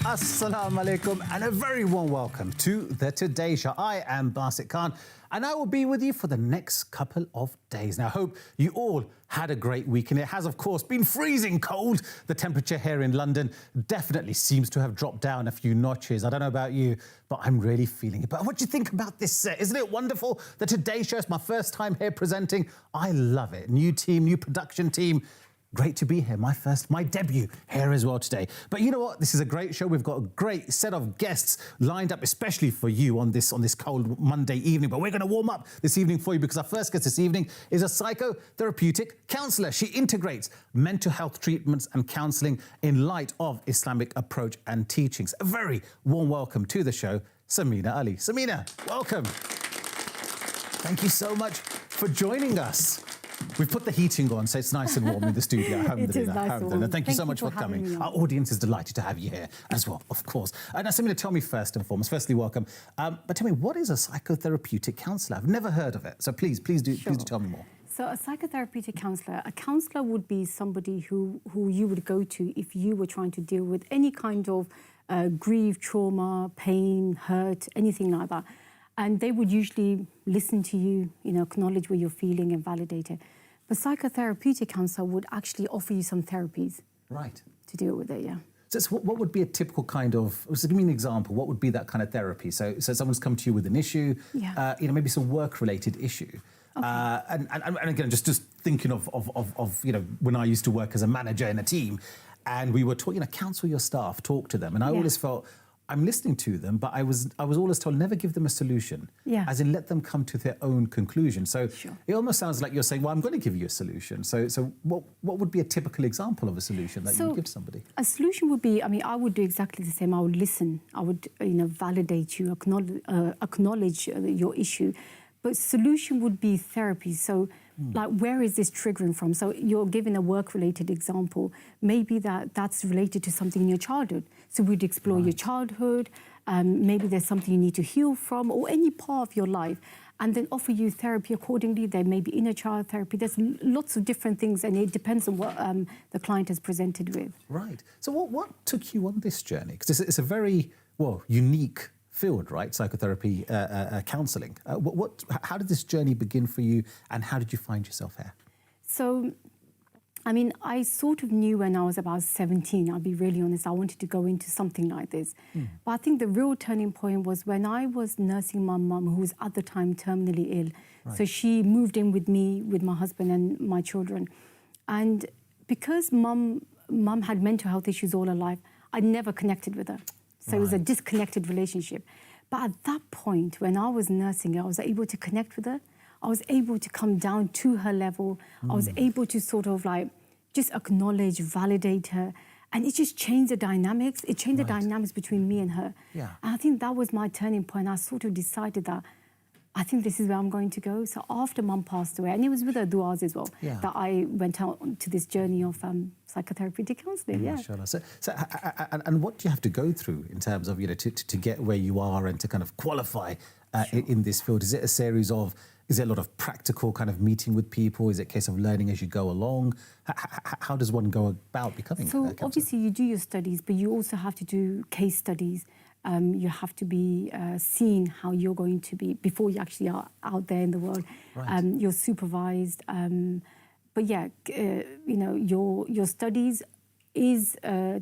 Assalamu alaikum and a very warm welcome to the Today Show. I am Basit Khan and I will be with you for the next couple of days. Now, I hope you all had a great week, and it has, of course, been freezing cold. The temperature here in London definitely seems to have dropped down a few notches. I don't know about you, but I'm really feeling it. But what do you think about this set? Isn't it wonderful? The Today Show is my first time here presenting. I love it. New team, new production team. Great to be here. My debut here as well today. But you know what? This is a great show. We've got a great set of guests lined up, especially for you on this cold Monday evening. But we're going to warm up this evening for you because our first guest this evening is a psychotherapeutic counsellor. She integrates mental health treatments and counselling in light of Islamic approach and teachings. A very warm welcome to the show, Samina Ali. Samina, welcome. Thank you so much for joining us. We've put the heating on, so it's nice and warm in the studio. It is nice and warm. Thank you so much for coming. Our audience is delighted to have you here as well, of course. Now, Samina, tell me first and foremost, firstly, welcome. But tell me, what is a psychotherapeutic counsellor? I've never heard of it. So please do tell me more. So a psychotherapeutic counsellor would be somebody who you would go to if you were trying to deal with any kind of grief, trauma, pain, hurt, anything like that. And they would usually listen to you, acknowledge what you're feeling and validate it. But psychotherapeutic counsellor would actually offer you some therapies. Right. To deal with it, yeah. So what would be a typical kind of, so give me an example, what would be that kind of therapy? So someone's come to you with an issue, maybe some work-related issue. Okay. And again, just thinking of when I used to work as a manager in a team, and we were talking, counsel your staff, talk to them. And I always felt, I'm listening to them, but I was always told never give them a solution, as in let them come to their own conclusion. So It almost sounds like you're saying, well, I'm going to give you a solution. So what would be a typical example of a solution that you would give somebody? A solution would be, I would do exactly the same. I would listen. I would, validate you, acknowledge your issue. But solution would be therapy. So like, where is this triggering from? So you're giving a work-related example. Maybe that's related to something in your childhood. So we'd explore your childhood. Maybe there's something you need to heal from, or any part of your life, and then offer you therapy accordingly. There may be inner child therapy. There's lots of different things, and it depends on what the client has presented with. Right. So what took you on this journey? Because it's a very, unique field, right? Psychotherapy, counselling. How did this journey begin for you, and how did you find yourself here? So, I sort of knew when I was about 17, I'll be really honest, I wanted to go into something like this. But I think the real turning point was when I was nursing my mum, who was at the time terminally ill. Right. So she moved in with me, with my husband and my children. And because mum had mental health issues all her life, I never connected with her. So it was a disconnected relationship. But at that point, when I was nursing her, I was able to connect with her. I was able to come down to her level. I was able to sort of just acknowledge, validate her. And it just changed the dynamics. It changed the dynamics between me and her. Yeah. And I think that was my turning point. I sort of decided that I think this is where I'm going to go. So after mum passed away, and it was with her du'as as well, that I went out to this journey of psychotherapeutic counselling. Mashallah. So, and what do you have to go through in terms of, to get where you are and to kind of qualify in this field? Is it a series of, is it a lot of practical kind of meeting with people? Is it a case of learning as you go along? How does one go about becoming a counsellor? Obviously you do your studies, but you also have to do case studies. You have to be seen how you're going to be before you actually are out there in the world. Right. You're supervised. But your studies is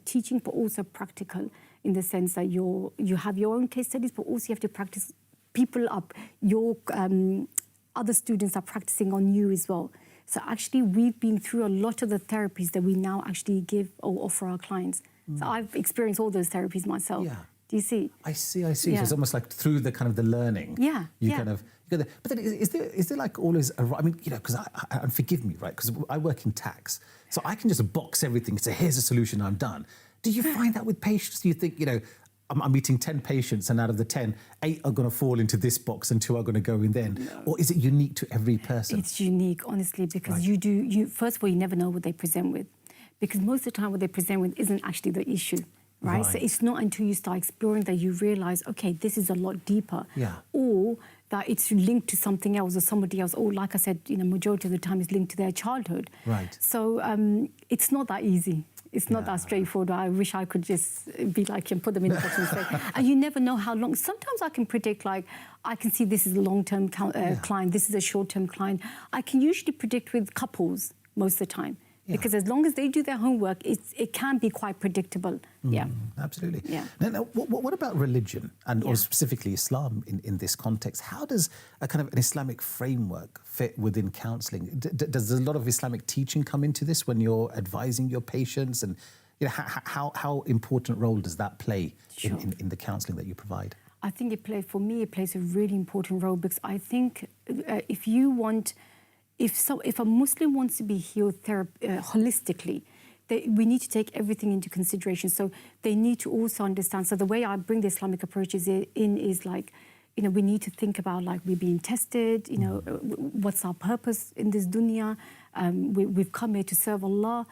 teaching, but also practical in the sense that you have your own case studies, but also you have to practice people up. Your other students are practicing on you as well. So actually, we've been through a lot of the therapies that we now actually give or offer our clients. So I've experienced all those therapies myself. Yeah. Do you see? I see. Yeah. So it's almost like through the kind of the learning. Yeah. You kind of. But then is there like always because and forgive me, right? Because I work in tax, so I can just box everything and say, here's a solution, I'm done. Do you find that with patients? Do you think, I'm meeting 10 patients and out of the 10, 8 are going to fall into this box and 2 are going to go in then? No. Or is it unique to every person? It's unique, honestly, because first of all, you never know what they present with. Because most of the time what they present with isn't actually the issue. Right? So it's not until you start exploring that you realise, okay, this is a lot deeper. Yeah. Or that it's linked to something else or somebody else. Or like I said, majority of the time it's linked to their childhood. Right. So it's not that easy. It's not that straightforward. I wish I could just be like him, put them in the box and say, and you never know how long. Sometimes I can predict, like, I can see this is a long-term client, this is a short-term client. I can usually predict with couples most of the time. Yeah. Because as long as they do their homework, it can be quite predictable. Yeah, absolutely. Yeah. Now, what about religion and or specifically Islam in this context? How does a kind of an Islamic framework fit within counselling? Does a lot of Islamic teaching come into this when you're advising your patients, and how important role does that play in the counselling that you provide? I think it plays a really important role, because I think if you want. If a Muslim wants to be healed holistically, we need to take everything into consideration. So they need to also understand. So the way I bring the Islamic approaches in is like, we need to think about, like, we're being tested, what's our purpose in this dunya? We've come here to serve Allah.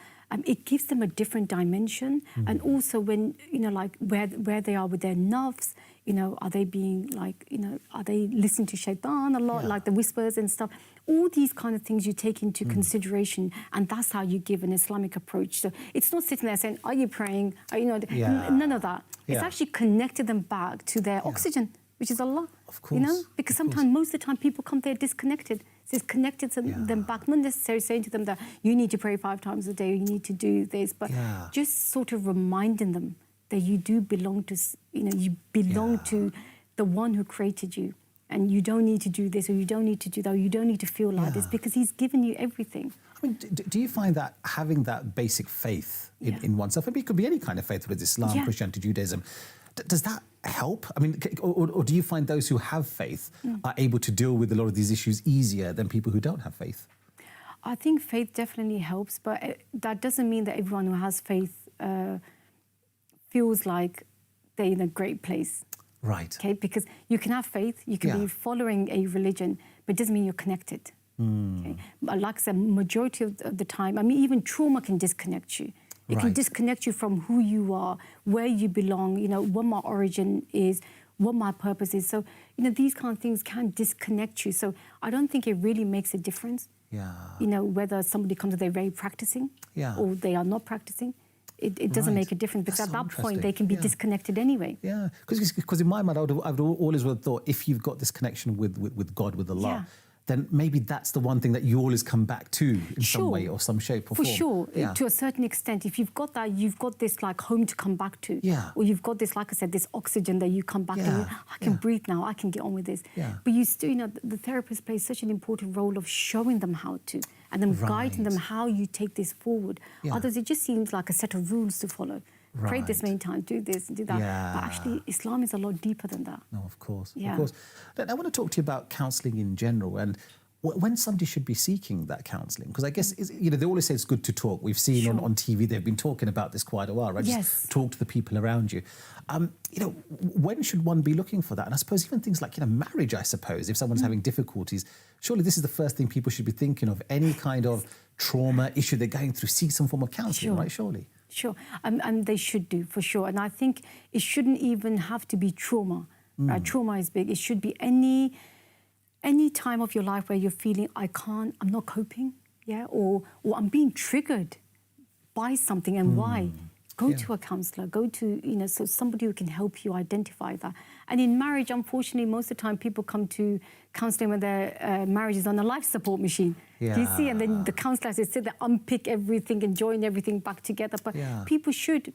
It gives them a different dimension. And also when, like where they are with their nafs, are they being like, are they listening to shaitan a lot, like the whispers and stuff? All these kind of things you take into consideration, and that's how you give an Islamic approach. So it's not sitting there saying, are you praying? None of that. It's actually connected them back to their oxygen, which is Allah. Of course. Because sometimes, most of the time, people come there disconnected. So it's connected them back, not necessarily saying to them that you need to pray 5 times a day, or you need to do this, but just sort of reminding them that you do belong to, you belong to the one who created you. And you don't need to do this, or you don't need to do that, or you don't need to feel like this, because he's given you everything. I mean, do you find that having that basic faith in oneself, maybe it could be any kind of faith, whether it's Islam, Christianity, Judaism, does that help? I mean, or do you find those who have faith are able to deal with a lot of these issues easier than people who don't have faith? I think faith definitely helps, but that doesn't mean that everyone who has faith feels like they're in a great place. Right. Okay, because you can have faith, you can be following a religion, but it doesn't mean you're connected. Okay? But like I said, majority of the time, I mean, even trauma can disconnect you. It can disconnect you from who you are, where you belong, what my origin is, what my purpose is. So, these kind of things can disconnect you. So I don't think it really makes a difference. Whether somebody comes, they're very practicing or they are not practicing. It doesn't make a difference, because at that point they can be disconnected anyway. Yeah, because in my mind, I've always thought, if you've got this connection with God, with Allah, then maybe that's the one thing that you always come back to in some way or some shape or form. For sure, to a certain extent. If you've got that, you've got this like home to come back to. Or you've got this, like I said, this oxygen that you come back to. I can breathe now, I can get on with this. But you still, the therapist plays such an important role of showing them how to, and then guiding them how you take this forward. Otherwise, it just seems like a set of rules to follow. Pray this many times, do this, do that. But actually, Islam is a lot deeper than that. No, of course, of course. I want to talk to you about counselling in general, and when somebody should be seeking that counselling. Because I guess, they always say it's good to talk. We've seen on TV, they've been talking about this quite a while, right? Just talk to the people around you. When should one be looking for that? And I suppose even things like, marriage, I suppose, if someone's having difficulties, surely this is the first thing people should be thinking of. Any kind of trauma issue they're going through, seek some form of counselling, right? Surely. Sure, and they should do, for sure. And I think it shouldn't even have to be trauma. Trauma is big. It should be any time of your life where you're feeling, I'm not coping, or I'm being triggered by something, and why? Go to a counsellor, go to, so somebody who can help you identify that. And in marriage, unfortunately, most of the time people come to counselling when their marriage is on a life support machine. Do you see? And then the counsellor has to sit there, unpick everything and join everything back together. But people should,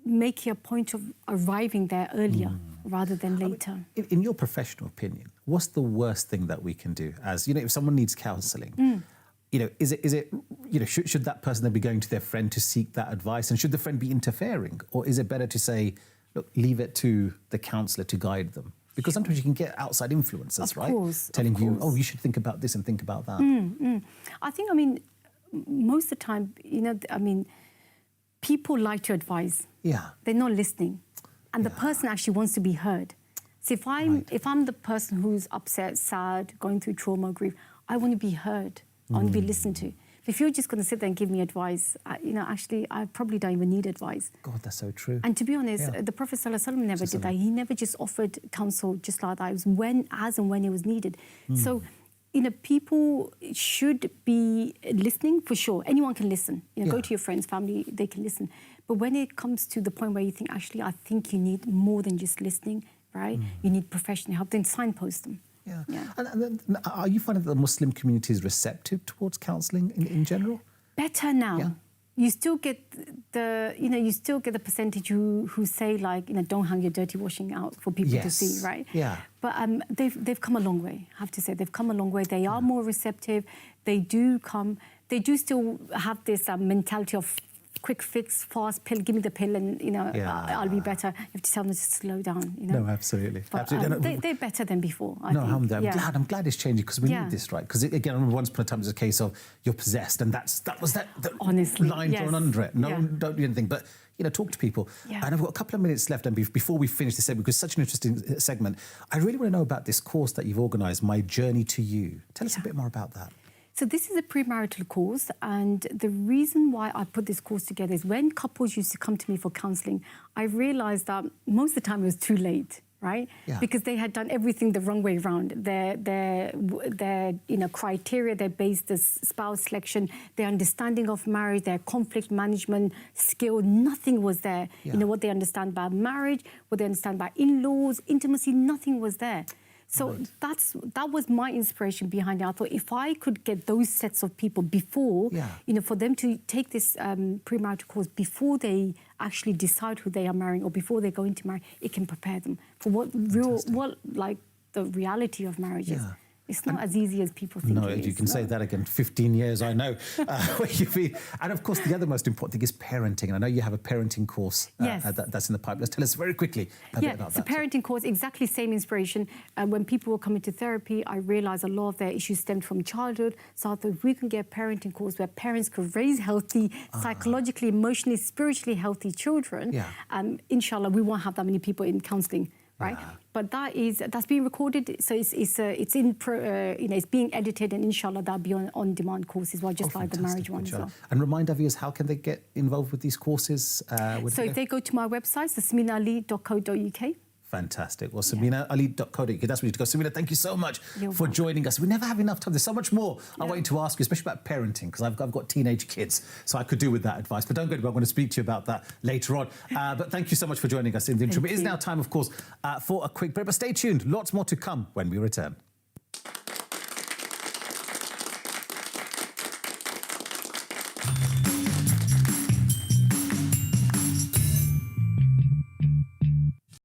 make a point of arriving there earlier rather than later. In your professional opinion, what's the worst thing that we can do? As if someone needs counselling, is it should that person then be going to their friend to seek that advice, and should the friend be interfering, or is it better to say, look, leave it to the counsellor to guide them? Because sometimes you can get outside influences, right? Telling you, oh, you should think about this and think about that. I think, most of the time, people like to advise. They're not listening. And the person actually wants to be heard. So if I'm the person who's upset, sad, going through trauma, grief, I want to be heard. I want to be listened to. If you're just going to sit there and give me advice, actually, I probably don't even need advice. God, that's so true. And to be honest, the Prophet ﷺ never did that. He never just offered counsel just like that. It was as and when it was needed. So people should be listening for sure. Anyone can listen. Go to your friends, family, they can listen. But when it comes to the point where you think, actually, I think you need more than just listening, right? You need professional help, then signpost them. Yeah. And then, are you finding that the Muslim community is receptive towards counselling in general? Better now. Yeah. You still get the percentage who say, like, don't hang your dirty washing out for people to see, right? Yeah. But they've come a long way. I have to say, they've come a long way. They are more receptive. They do still have this mentality of quick fix, fast pill, give me the pill and, I'll be better. You have to tell them to slow down, No, absolutely. But, absolutely. They're better than before, I think. Alhamdulillah. I'm glad it's changing because we need this, right? Because, again, I remember once upon a time it was a case of you're possessed and that was the honestly, line drawn under it. No, don't do anything. But, talk to people. Yeah. And I've got a couple of minutes left, and before we finish this segment, because it's such an interesting segment, I really want to know about this course that you've organised, My Journey to You. Tell us a bit more about that. So this is a premarital course, and the reason why I put this course together is when couples used to come to me for counselling, I realised that most of the time it was too late, right? Yeah. Because they had done everything the wrong way around. Their criteria, their base, the spouse selection, their understanding of marriage, their conflict management skill, nothing was there. Yeah. What they understand about marriage, what they understand about in-laws, intimacy, nothing was there. So that was my inspiration behind it. I thought if I could get those sets of people before, for them to take this premarital course before they actually decide who they are marrying or before they go into marriage, it can prepare them for what the reality of marriage is. It's not as easy as people think it is. No, you can say that again. 15 years, I know. Where you've been. And, of course, the other most important thing is parenting. And I know you have a parenting course that's in the pipeline. Tell us very quickly a bit about that. Yeah, it's a parenting course, exactly same inspiration. When people were coming to therapy, I realised a lot of their issues stemmed from childhood. So I thought if we can get a parenting course where parents could raise healthy, psychologically, emotionally, spiritually healthy children, inshallah, we won't have that many people in counselling. Right, but that's being recorded, so it's being edited, and inshallah that'll be on demand courses, well, just like the marriage one as well. And remind our viewers, how can they get involved with these courses? So if they go to my website, saminaali.co.uk. Fantastic. Well, SaminaAli.co.uk, that's where you need to go. Samina, thank you so much for joining us. We never have enough time. There's so much more I want you to ask you, especially about parenting, because I've got teenage kids, so I could do with that advice. But don't go to bed. I'm going to speak to you about that later on. But thank you so much for joining us in the interim. It is now time, of course, for a quick break. But stay tuned. Lots more to come when we return.